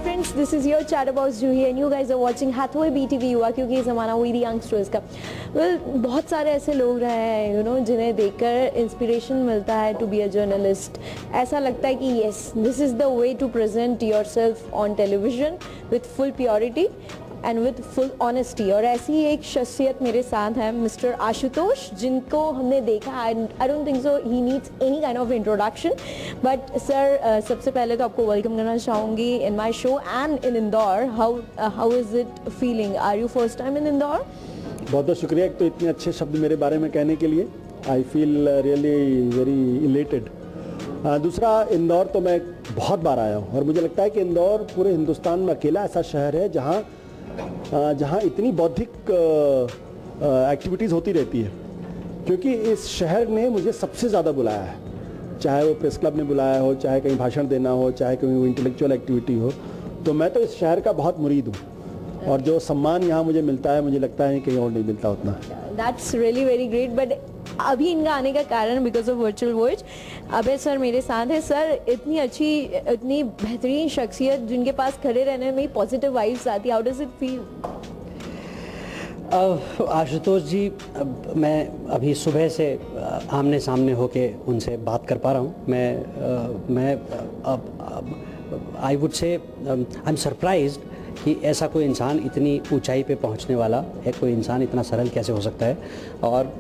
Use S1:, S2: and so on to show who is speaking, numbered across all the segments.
S1: friends, this is your Chatterbox Juhi and you guys are watching Hathway BTV युवा क्योंकि ज़माना वही दी youngsters का। Well, बहुत सारे ऐसे लोग रहे हैं जिन्हें देखकर इंस्पिरेशन मिलता है टू बी अ जर्नलिस्ट। ऐसा लगता है कि yes, this is the way to present yourself on television with full purity and with full honesty। और ऐसी ही एक शख्सियत मेरे साथ है मिस्टर आशुतोष, जिनको हमने देखा। I don't think so he needs any kind of introduction, but sir, सबसे पहले तो आपको वेलकम करना चाहूँगी in my show and in Indore। How is it feeling? Are you first time in Indore?
S2: बहुत बहुत शुक्रिया एक तो इतने अच्छे शब्द मेरे बारे में कहने के लिए। I feel really very elated. दूसरा, इंदौर तो मैं बहुत बार आया हूँ और मुझे लगता है कि इंदौर पूरे हिंदुस्तान में अकेला ऐसा शहर है जहाँ इतनी बौद्धिक एक्टिविटीज़ होती रहती है, क्योंकि इस शहर ने मुझे सबसे ज़्यादा बुलाया है। चाहे वो प्रेस क्लब ने बुलाया हो, चाहे कहीं भाषण देना हो, चाहे कहीं इंटेलेक्चुअल एक्टिविटी हो, तो मैं तो इस शहर का बहुत मुरीद हूँ। और जो सम्मान यहाँ मुझे मिलता है, मुझे लगता है कहीं और नहीं मिलता उतना।
S1: That's really very great, but अभी इनका आने का कारण बिकॉज ऑफ वर्चुअल वॉइस। अबे सर मेरे साथ है। सर, इतनी अच्छी, इतनी बेहतरीन शख्सियत जिनके पास खड़े रहने में पॉजिटिव वाइब्स आती है, how does it feel?
S3: Ashutosh ji, मैं अभी सुबह से आमने सामने होके उनसे बात कर पा रहा हूँ। मैं I would say I am surprised कि ऐसा कोई इंसान इतनी ऊंचाई पे पहुंचने वाला है, कोई इंसान इतना सरल कैसे हो सकता है। और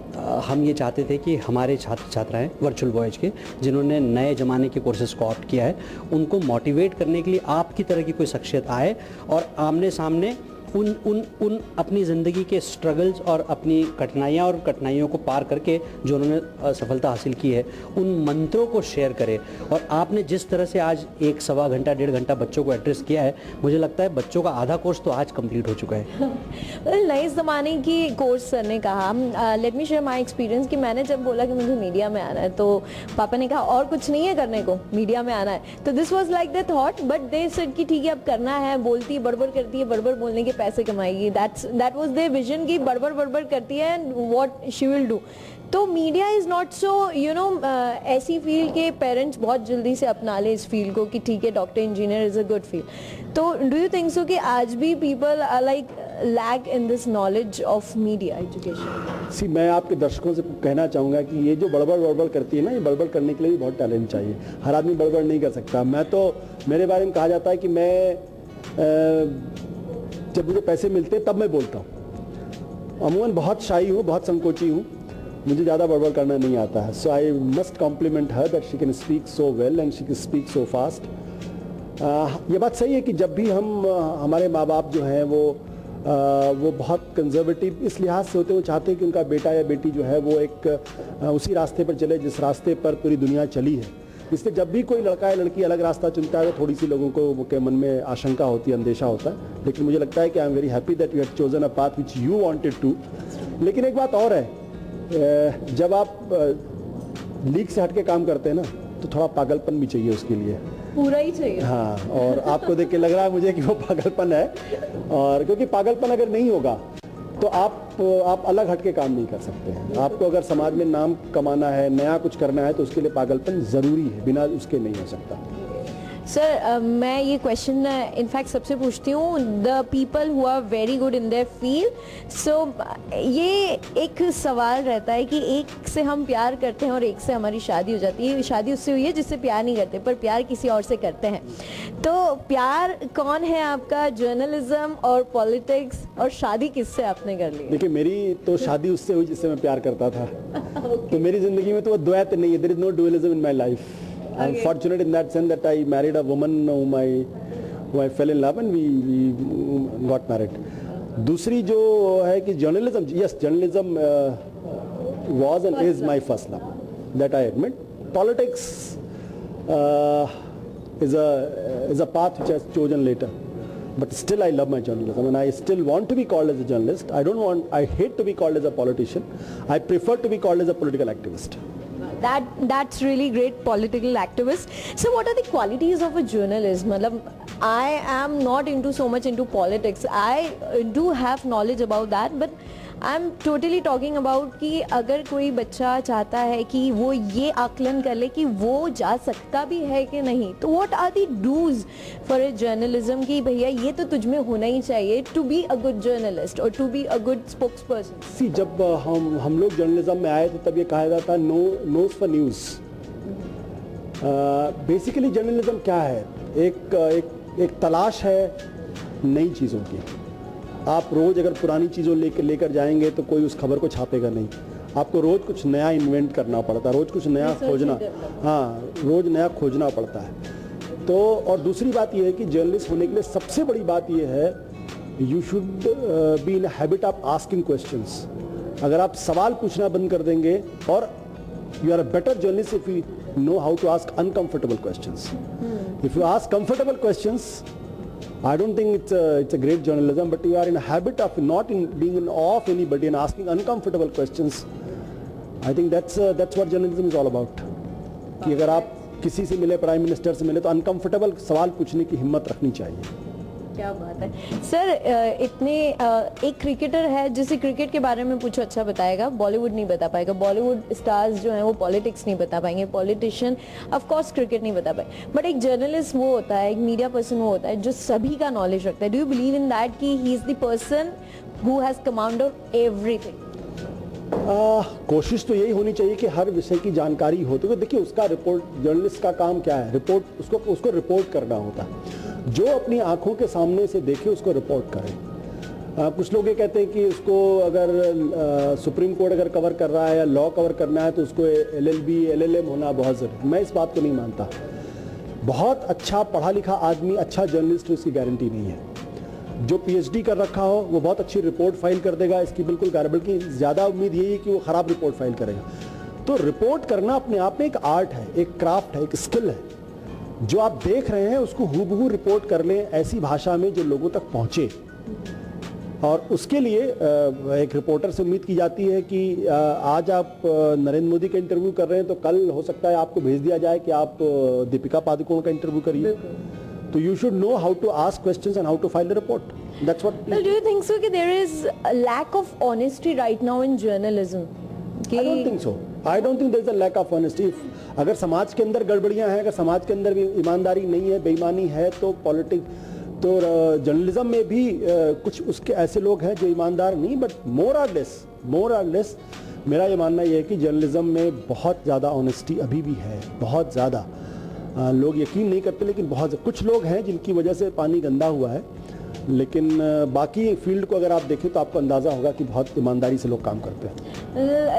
S3: हम ये चाहते थे कि हमारे छात्र छात्राएं वर्चुअल वॉयज के, जिन्होंने नए ज़माने के कोर्सेज को ऑप्ट किया है, उनको मोटिवेट करने के लिए आपकी तरह की कोई शख्सियत आए और आमने सामने उन अपनी ज़िंदगी के स्ट्रगल्स और अपनी कठिनाइयों को पार करके जो उन्होंने सफलता हासिल की है, उन मंत्रों को शेयर करें। और आपने जिस तरह से आज 1-1.25 घंटा 1.5 घंटा बच्चों को एड्रेस किया है, मुझे लगता है बच्चों का आधा कोर्स तो आज कंप्लीट हो चुका है।
S1: नए ज़माने की कोर्स सर ने कहा, let me share my experience, कि मैंने जब बोला कि मुझे मीडिया में आना है तो पापा ने कहा और कुछ नहीं है करने को, मीडिया में आना है। तो this was like the thought, but they said कि ठीक है अब करना है, बोलती बड़बड़ करती है, बड़बड़ बोलने के पैसे कमाएगी। दैट वाज देयर विजन कि बड़बड़ करती है and what she will do. तो मीडिया इज़ नॉट सो ऐसी फील्ड के पेरेंट्स बहुत जल्दी से अपना ले इस फील्ड को कि ठीक है doctor engineer is a good field. तो डू यू थिंक सो कि आज भी people are like lack in this knowledge of media education?
S2: See, मैं आपके दर्शकों से कहना चाहूँगा कि ये जो बड़बड़ करती है ना, ये बड़बड़ करने के लिए भी बहुत टैलेंट चाहिए। हर आदमी बड़बड़ नहीं कर सकता। मैं तो, मेरे बारे में कहा जाता है कि मैं जब मुझे पैसे मिलते हैं तब मैं बोलता हूँ। अमूमन बहुत शाई हूँ, बहुत संकोची हूँ, मुझे ज़्यादा बड़बड़ करना नहीं आता है। So I must compliment her that she can speak so well and she can speak so fast. ये बात सही है कि जब भी हमारे माँ बाप जो हैं वो बहुत कंजर्वेटिव इस लिहाज से होते हैं, वो चाहते हैं कि उनका बेटा या बेटी जो है वो एक उसी रास्ते पर चले जिस रास्ते पर पूरी दुनिया चली है। इसलिए जब भी कोई लड़का या लड़की अलग रास्ता चुनता है तो थोड़ी सी लोगों को के मन में आशंका होती है, अंदेशा होता है। लेकिन मुझे लगता है कि I am very happy that you have chosen a path which you wanted to. लेकिन एक बात और है, जब आप लीक से हट के काम करते हैं ना, तो थोड़ा पागलपन भी चाहिए उसके लिए,
S1: पूरा ही चाहिए।
S2: हाँ, और आपको देख के लग रहा है मुझे कि वो पागलपन है। और क्योंकि पागलपन अगर नहीं होगा तो आप अलग हट के काम नहीं कर सकते हैं। आपको अगर समाज में नाम कमाना है, नया कुछ करना है, तो उसके लिए पागलपन ज़रूरी है, बिना उसके नहीं हो सकता।
S1: सर, मैं ये क्वेश्चन इनफैक्ट सबसे पूछती हूँ, the people who are very good in their field. So ये एक सवाल रहता है कि एक से हम प्यार करते हैं और एक से हमारी शादी हो जाती है। शादी उससे हुई है जिससे प्यार नहीं करते, पर प्यार किसी और से करते हैं। तो प्यार कौन है आपका, जर्नलिज्म और पॉलिटिक्स, और शादी किससे आपने कर ली?
S2: देखिए, मेरी तो शादी उससे हुई जिससे मैं प्यार करता था। तो मेरी ज़िंदगी में तो वो द्वैत नहीं है, there is no dualism in my life. I'm fortunate in that sense that I married a woman whom I fell in love and we got married. दूसरी जो है कि journalism, yes, journalism was and is my first love, that I admit. Politics is a path which I have chosen later, but still I love my journalism and I still want to be called as a journalist. I hate to be called as a politician. I prefer to be called as a political activist.
S1: That's really great, political activist. So what are the qualities of a journalist? मतलब I am not so much into politics. I do have knowledge about that, but I am totally talking about कि अगर कोई बच्चा चाहता है कि वो ये आकलन कर ले कि वो जा सकता भी है कि नहीं, तो what are the dos for a journalism कि भैया ये तो तुझ में होना ही चाहिए to be a good journalist और to be a good spokesperson.
S2: See, जब हम लोग जर्नलिज्म में आए तो तब ये कहा जाता है nose for news. Basically journalism क्या है? एक तलाश है नई चीज़ों की। आप रोज़ अगर पुरानी चीज़ों लेकर जाएंगे तो कोई उस खबर को छापेगा नहीं। आपको रोज़ कुछ नया इन्वेंट करना पड़ता है, रोज़ कुछ नया खोजना, हाँ, रोज़ नया खोजना पड़ता है। तो और दूसरी बात यह है कि जर्नलिस्ट होने के लिए सबसे बड़ी बात यह है, you should be in habit of asking questions. अगर आप सवाल पूछना बंद कर देंगे, और you are a better journalist if you know how to ask uncomfortable questions. If you ask comfortable questions, I don't think it's a great journalism, but you are in a habit of not in being in awe of anybody and asking uncomfortable questions. I think that's what journalism is all about. कि अगर आप किसी से मिले, prime minister से मिले, तो uncomfortable सवाल पूछने की हिम्मत रखनी चाहिए।
S1: क्या बात है सर। इतने एक क्रिकेटर है जिसे क्रिकेट के बारे में पूछो अच्छा बताएगा, बॉलीवुड नहीं बता पाएगा। बॉलीवुड स्टार्स जो हैं वो पॉलिटिक्स नहीं बता पाएंगे, पॉलिटिशियन ऑफ कोर्स क्रिकेट नहीं बता पाए। बट एक जर्नलिस्ट वो होता है, एक मीडिया पर्सन वो होता है जो सभी का नॉलेज रखता है। Do you believe in that कि he is the person who has command of everything?
S2: कोशिश तो यही होनी चाहिए कि हर विषय की जानकारी हो। तो देखिए, उसका रिपोर्ट, जर्नलिस्ट का काम क्या है? रिपोर्ट, उसको रिपोर्ट करना होता है। जो अपनी आंखों के सामने से देखे उसको रिपोर्ट करें। कुछ लोग ये कहते हैं कि उसको अगर सुप्रीम कोर्ट अगर कवर कर रहा है या लॉ कवर करना है तो उसको LLB LLM होना बहुत ज़रूरी। मैं इस बात को नहीं मानता। बहुत अच्छा पढ़ा लिखा आदमी अच्छा जर्नलिस्ट, उसकी गारंटी नहीं है। जो PhD कर रखा हो वो बहुत अच्छी रिपोर्ट फाइल कर देगा, इसकी बिल्कुल गारंटी, बल्कि ज़्यादा उम्मीद यही है कि वो ख़राब रिपोर्ट फाइल करेगा। तो रिपोर्ट करना अपने आप में एक आर्ट है, एक क्राफ्ट है, एक स्किल है। जो आप देख रहे हैं उसको हूबहू रिपोर्ट कर लें ऐसी भाषा में जो लोगों तक पहुंचे। और उसके लिए एक रिपोर्टर से उम्मीद की जाती है कि आज आप नरेंद्र मोदी का इंटरव्यू कर रहे हैं तो कल हो सकता है आपको भेज दिया जाए कि आप दीपिका पादुकोण का इंटरव्यू करिए। तो you should know how to ask questions and how to file a report. That's what.
S1: Well, do you think so कि there is a lack of honesty right now in journalism?
S2: I don't think so. I don't think there is a lack of honesty. अगर समाज के अंदर गड़बड़ियां हैं, अगर समाज के अंदर भी ईमानदारी नहीं है, बेईमानी है, तो तो जर्नलिज्म में भी कुछ उसके ऐसे लोग हैं जो ईमानदार नहीं, बट मोर आर लेस मेरा ये मानना ये है कि जर्नलिज्म में बहुत ज़्यादा ऑनेस्टी अभी भी है, बहुत ज़्यादा। लोग यकीन नहीं करते, लेकिन बहुत कुछ लोग हैं जिनकी वजह से पानी गंदा हुआ है। लेकिन बाकी फील्ड को अगर आप देखें तो आपको अंदाज़ा होगा कि बहुत ईमानदारी से लोग काम करते हैं।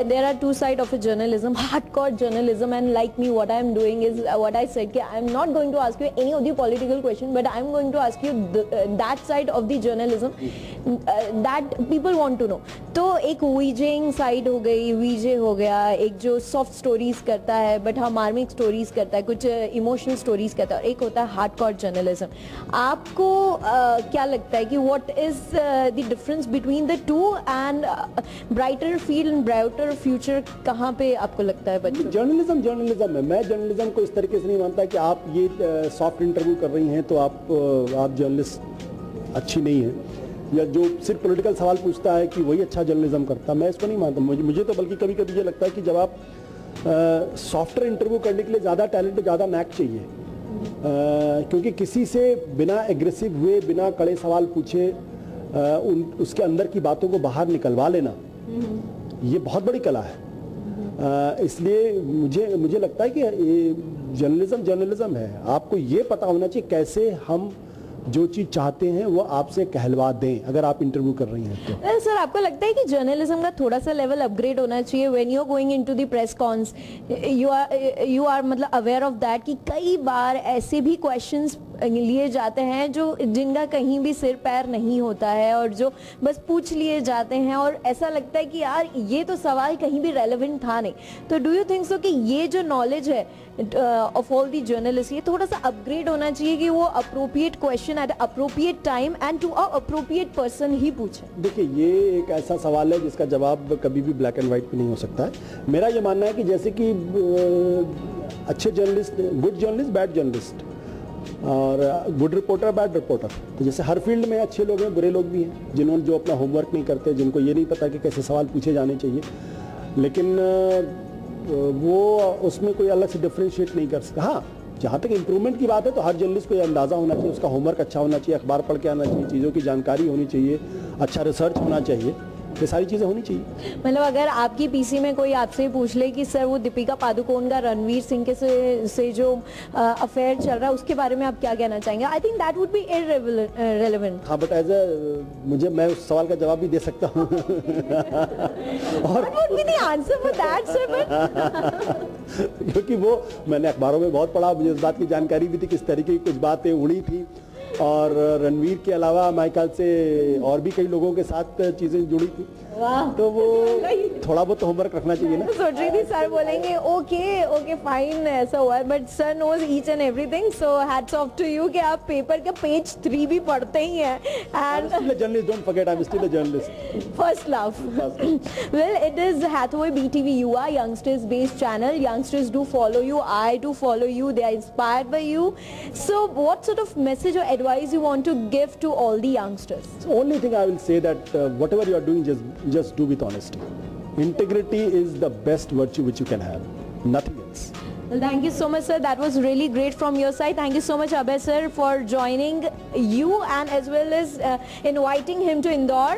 S1: There are two sides of a journalism, hardcore journalism, and like me, what I am doing is what I said कि I am not going to ask you any of the political question, but I am going to ask you that side of the journalism that people want to know. तो एक wheezing side हो गई, वीजे हो गया, एक जो soft stories करता है बट हाँ मार्मिक स्टोरीज करता है, कुछ इमोशनल स्टोरीज करता है, और एक होता है हार्डकोर जर्नलिज्म। आपको क्या लगता है कि what is the difference between the two and brighter field and brighter future कहाँ पे आपको लगता है बच्चों?
S2: जर्नलिज्म है। मैं जर्नलिज्म को इस तरीके से नहीं मानता कि आप ये सॉफ्ट इंटरव्यू कर रही हैं तो आप जर्नलिस्ट अच्छी नहीं है, या जो सिर्फ पॉलिटिकल सवाल पूछता है कि वही अच्छा जर्नलिज्म करता। मैं इसको नहीं मानता। मुझे तो बल्कि कभी कभी ये लगता है कि जब आप सॉफ्टवेयर इंटरव्यू करने के लिए ज़्यादा टैलेंट, ज़्यादा नैक चाहिए, क्योंकि किसी से बिना एग्रेसिव हुए, बिना कड़े सवाल पूछे उसके अंदर की बातों को बाहर निकलवा लेना, ये बहुत बड़ी कला है। इसलिए मुझे लगता है कि जर्नलिज्म है। आपको ये पता होना चाहिए कैसे हम जो चीज़ चाहते हैं वो आपसे कहलवा दें, अगर आप इंटरव्यू कर रही हैं तो।
S1: सर आपको लगता है कि जर्नलिज्म का थोड़ा सा लेवल अपग्रेड होना चाहिए? When you are going into the press cons, you are मतलब अवेयर ऑफ दैट कि कई बार ऐसे भी क्वेश्चंस लिए जाते हैं जो जिनका कहीं भी सिर पैर नहीं होता है और जो बस पूछ लिए जाते हैं, और ऐसा लगता है कि यार ये तो सवाल कहीं भी रेलेवेंट था नहीं। तो डू यू थिंक सो कि ये जो नॉलेज है ऑफ ऑल दी जर्नलिस्ट, ये थोड़ा सा अपग्रेड होना चाहिए कि वो appropriate question at appropriate time and to a appropriate person ही पूछे?
S2: देखिए, ये एक ऐसा सवाल है जिसका जवाब कभी भी ब्लैक एंड व्हाइट पे नहीं हो सकता है। मेरा ये मानना है कि जैसे कि अच्छे journalist, good journalist, bad journalist, और गुड रिपोर्टर बैड रिपोर्टर, तो जैसे हर फील्ड में अच्छे लोग हैं बुरे लोग भी हैं, जिन्होंने जो अपना होमवर्क नहीं करते, जिनको ये नहीं पता कि कैसे सवाल पूछे जाने चाहिए, लेकिन वो उसमें कोई अलग से डिफ्रेंशिएट नहीं कर सकता। हाँ, जहाँ तक इम्प्रूवमेंट की बात है तो हर जर्नलिस्ट को ये अंदाज़ा होना चाहिए, उसका होमवर्क अच्छा होना चाहिए, अखबार पढ़ के आना चाहिए, चीज़ों की जानकारी होनी चाहिए, अच्छा रिसर्च होना चाहिए, ये सारी चीज़ें होनी चाहिए।
S1: मतलब अगर आपकी पीसी में कोई आपसे पूछ ले कि सर वो दीपिका पादुकोण का रणवीर सिंह के से जो अफेयर चल रहा है उसके बारे में आप क्या कहना चाहेंगे? I think that would be irrelevant.
S2: हाँ, बट एज मुझे मैं उस सवाल का जवाब भी दे सकता हूँ। और
S1: What would be the answer for that, sir? But
S2: क्योंकि वो मैंने अखबारों में बहुत पढ़ा, मुझे इस बात की जानकारी भी थी, किस तरीके की कुछ बातें उड़ी थी, और रणवीर के अलावा मेरे ख्याल से और भी कई लोगों के साथ चीज़ें जुड़ी थी, तो वो थोड़ा बहुत होमवर्क रखना चाहिए ना।
S1: सोच रही थी सर बोलेंगे ओके ओके फाइन ऐसा हुआ है, but sir knows each and everything, so hats off to you कि आप पेपर का पेज 3 भी पढ़ते ही हैं। And
S2: journalist, don't forget, I am still a journalist.
S1: First love. Well, it is Hathway BTV UR, youngsters based channel. Youngsters do follow you. I do follow you. They are inspired by you. So what sort of message or advice you want to give to all the youngsters?
S2: The only thing I will say that whatever you are doing, just do with honesty. Integrity is the best virtue which you can have. Nothing else.
S1: Well, thank you so much, sir. That was really great from your side. Thank you so much, Abhay sir, for joining you and as well as inviting him to Indore.